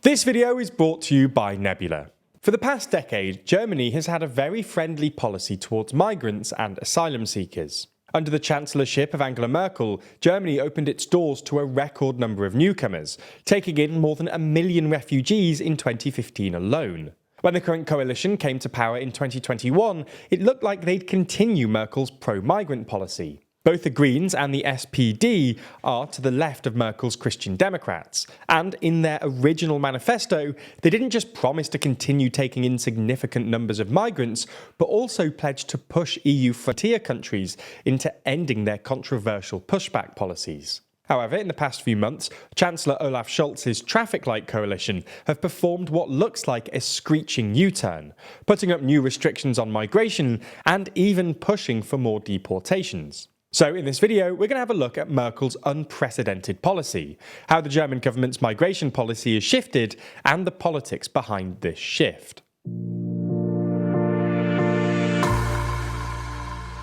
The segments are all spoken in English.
This video is brought to you by Nebula. For the past decade, Germany has had a very friendly policy towards migrants and asylum seekers. Under the chancellorship of Angela Merkel, Germany opened its doors to a record number of newcomers, taking in more than 1 million refugees in 2015 alone. When the current coalition came to power in 2021, it looked like they'd continue Merkel's pro-migrant policy. Both the Greens and the SPD are to the left of Merkel's Christian Democrats, and in their original manifesto, they didn't just promise to continue taking in significant numbers of migrants, but also pledged to push EU frontier countries into ending their controversial pushback policies. However, in the past few months, Chancellor Olaf Scholz's traffic light coalition have performed what looks like a screeching U-turn, putting up new restrictions on migration and even pushing for more deportations. So in this video, we're going to have a look at Merkel's unprecedented policy, how the German government's migration policy has shifted, and the politics behind this shift.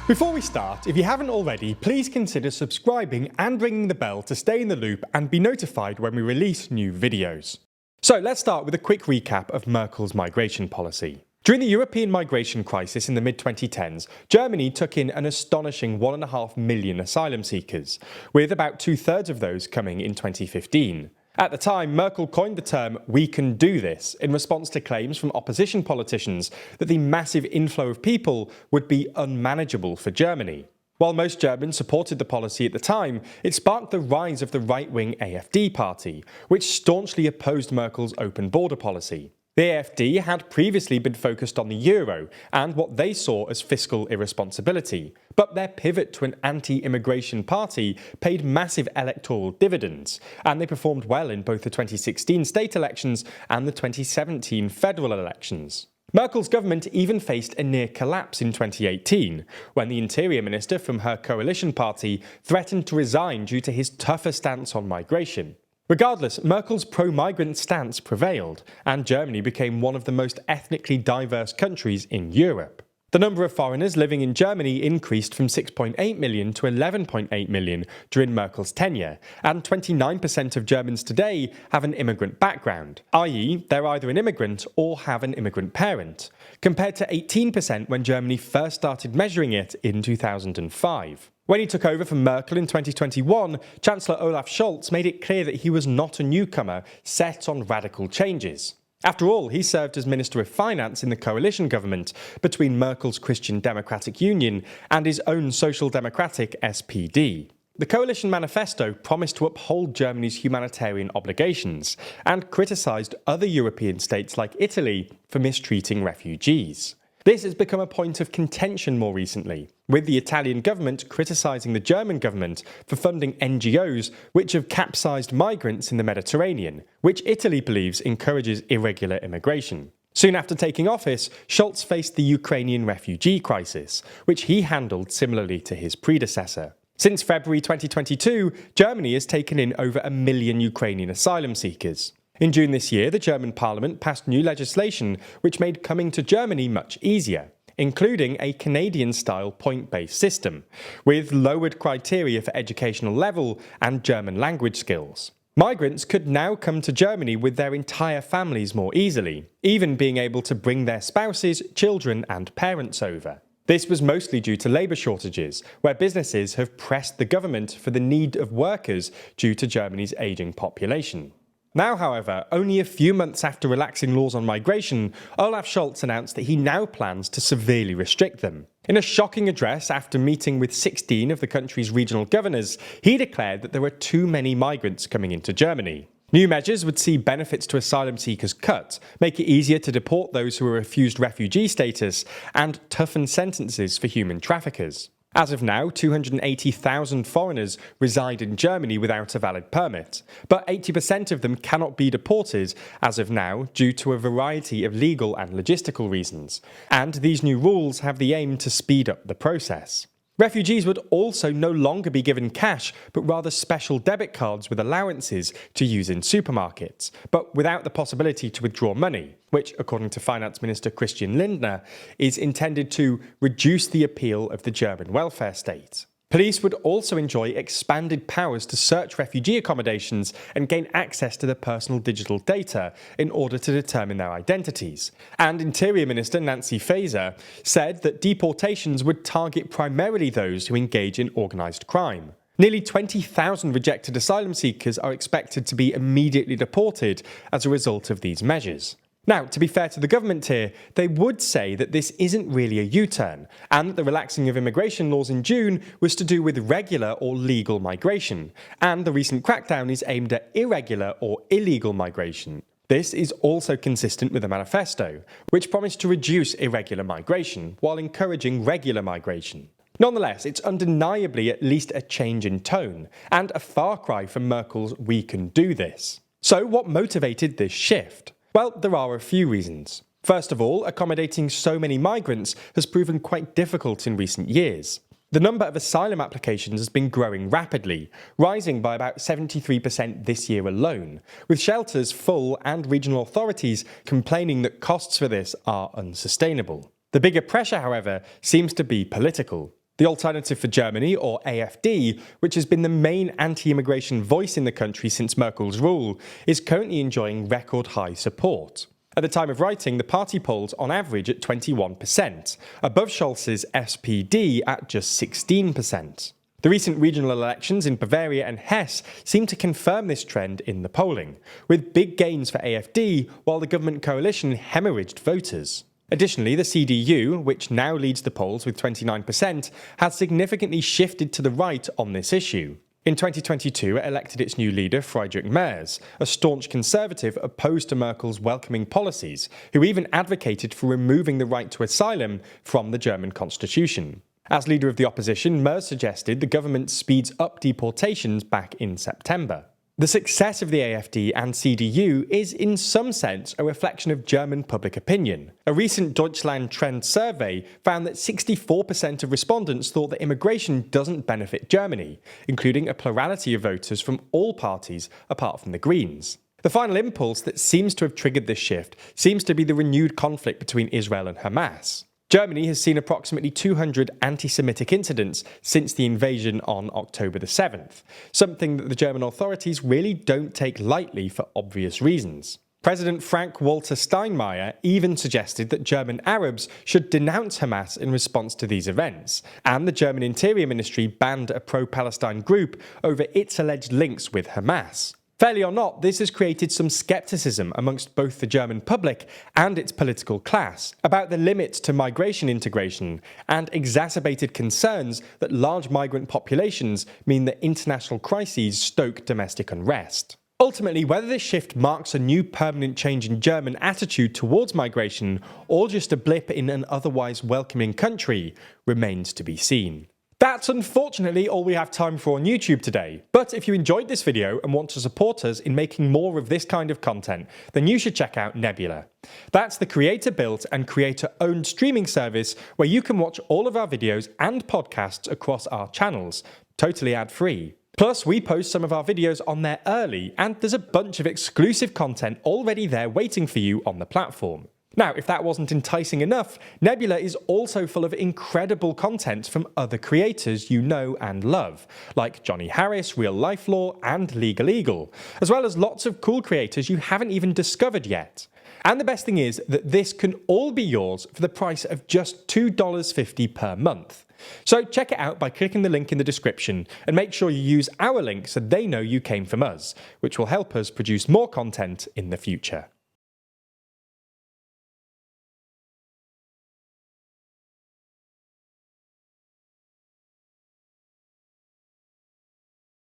Before we start, if you haven't already, please consider subscribing and ringing the bell to stay in the loop and be notified when we release new videos. So let's start with a quick recap of Merkel's migration policy. During the European migration crisis in the mid-2010s, Germany took in an astonishing 1.5 million asylum seekers, with about 2/3 of those coming in 2015. At the time, Merkel coined the term "we can do this" in response to claims from opposition politicians that the massive inflow of people would be unmanageable for Germany. While most Germans supported the policy at the time, it sparked the rise of the right-wing AfD party, which staunchly opposed Merkel's open border policy. The AfD had previously been focused on the euro and what they saw as fiscal irresponsibility, but their pivot to an anti-immigration party paid massive electoral dividends, and they performed well in both the 2016 state elections and the 2017 federal elections. Merkel's government even faced a near collapse in 2018, when the interior minister from her coalition party threatened to resign due to his tougher stance on migration. Regardless, Merkel's pro-migrant stance prevailed, and Germany became one of the most ethnically diverse countries in Europe. The number of foreigners living in Germany increased from 6.8 million to 11.8 million during Merkel's tenure, and 29% of Germans today have an immigrant background, i.e. they're either an immigrant or have an immigrant parent, compared to 18% when Germany first started measuring it in 2005. When he took over from Merkel in 2021, Chancellor Olaf Scholz made it clear that he was not a newcomer set on radical changes. After all, he served as Minister of Finance in the coalition government between Merkel's Christian Democratic Union and his own Social Democratic SPD. The coalition manifesto promised to uphold Germany's humanitarian obligations and criticised other European states like Italy for mistreating refugees. This has become a point of contention more recently, with the Italian government criticising the German government for funding NGOs which have capsized migrants in the Mediterranean, which Italy believes encourages irregular immigration. Soon after taking office, Scholz faced the Ukrainian refugee crisis, which he handled similarly to his predecessor. Since February 2022, Germany has taken in over 1 million Ukrainian asylum seekers. In June this year, the German parliament passed new legislation which made coming to Germany much easier, including a Canadian-style point-based system, with lowered criteria for educational level and German language skills. Migrants could now come to Germany with their entire families more easily, even being able to bring their spouses, children and parents over. This was mostly due to labour shortages, where businesses have pressed the government for the need of workers due to Germany's ageing population. Now, however, only a few months after relaxing laws on migration, Olaf Scholz announced that he now plans to severely restrict them. In a shocking address after meeting with 16 of the country's regional governors, he declared that there were too many migrants coming into Germany. New measures would see benefits to asylum seekers cut, make it easier to deport those who are refused refugee status, and toughen sentences for human traffickers. As of now, 280,000 foreigners reside in Germany without a valid permit, but 80% of them cannot be deported as of now due to a variety of legal and logistical reasons, and these new rules have the aim to speed up the process. Refugees would also no longer be given cash, but rather special debit cards with allowances to use in supermarkets, but without the possibility to withdraw money, which, according to Finance Minister Christian Lindner, is intended to reduce the appeal of the German welfare state. Police would also enjoy expanded powers to search refugee accommodations and gain access to their personal digital data in order to determine their identities. And Interior Minister Nancy Faeser said that deportations would target primarily those who engage in organised crime. Nearly 20,000 rejected asylum seekers are expected to be immediately deported as a result of these measures. Now, to be fair to the government here, they would say that this isn't really a U-turn, and that the relaxing of immigration laws in June was to do with regular or legal migration, and the recent crackdown is aimed at irregular or illegal migration. This is also consistent with the manifesto, which promised to reduce irregular migration while encouraging regular migration. Nonetheless, it's undeniably at least a change in tone, and a far cry from Merkel's "we can do this." So what motivated this shift? Well, there are a few reasons. First of all, accommodating so many migrants has proven quite difficult in recent years. The number of asylum applications has been growing rapidly, rising by about 73% this year alone, with shelters full and regional authorities complaining that costs for this are unsustainable. The bigger pressure, however, seems to be political. The Alternative for Germany, or AfD, which has been the main anti-immigration voice in the country since Merkel's rule, is currently enjoying record-high support. At the time of writing, the party polls on average at 21%, above Scholz's SPD at just 16%. The recent regional elections in Bavaria and Hesse seem to confirm this trend in the polling, with big gains for AfD while the government coalition hemorrhaged voters. Additionally, the CDU, which now leads the polls with 29%, has significantly shifted to the right on this issue. In 2022, it elected its new leader, Friedrich Merz, a staunch conservative opposed to Merkel's welcoming policies, who even advocated for removing the right to asylum from the German constitution. As leader of the opposition, Merz suggested the government speeds up deportations back in September. The success of the AfD and CDU is in some sense a reflection of German public opinion. A recent Deutschland Trend survey found that 64% of respondents thought that immigration doesn't benefit Germany, including a plurality of voters from all parties apart from the Greens. The final impulse that seems to have triggered this shift seems to be the renewed conflict between Israel and Hamas. Germany has seen approximately 200 anti-Semitic incidents since the invasion on October the 7th, something that the German authorities really don't take lightly for obvious reasons. President Frank-Walter Steinmeier even suggested that German Arabs should denounce Hamas in response to these events, and the German Interior Ministry banned a pro-Palestine group over its alleged links with Hamas. Fairly or not, this has created some skepticism amongst both the German public and its political class about the limits to migration integration, and exacerbated concerns that large migrant populations mean that international crises stoke domestic unrest. Ultimately, whether this shift marks a new permanent change in German attitude towards migration, or just a blip in an otherwise welcoming country, remains to be seen. That's unfortunately all we have time for on YouTube today, but if you enjoyed this video and want to support us in making more of this kind of content, then you should check out Nebula. That's the creator-built and creator-owned streaming service where you can watch all of our videos and podcasts across our channels, totally ad-free. Plus, we post some of our videos on there early, and there's a bunch of exclusive content already there waiting for you on the platform. Now, if that wasn't enticing enough, Nebula is also full of incredible content from other creators you know and love, like Johnny Harris, Real Life Law, and Legal Eagle, as well as lots of cool creators you haven't even discovered yet. And the best thing is that this can all be yours for the price of just $2.50 per month. So check it out by clicking the link in the description, and make sure you use our link so they know you came from us, which will help us produce more content in the future.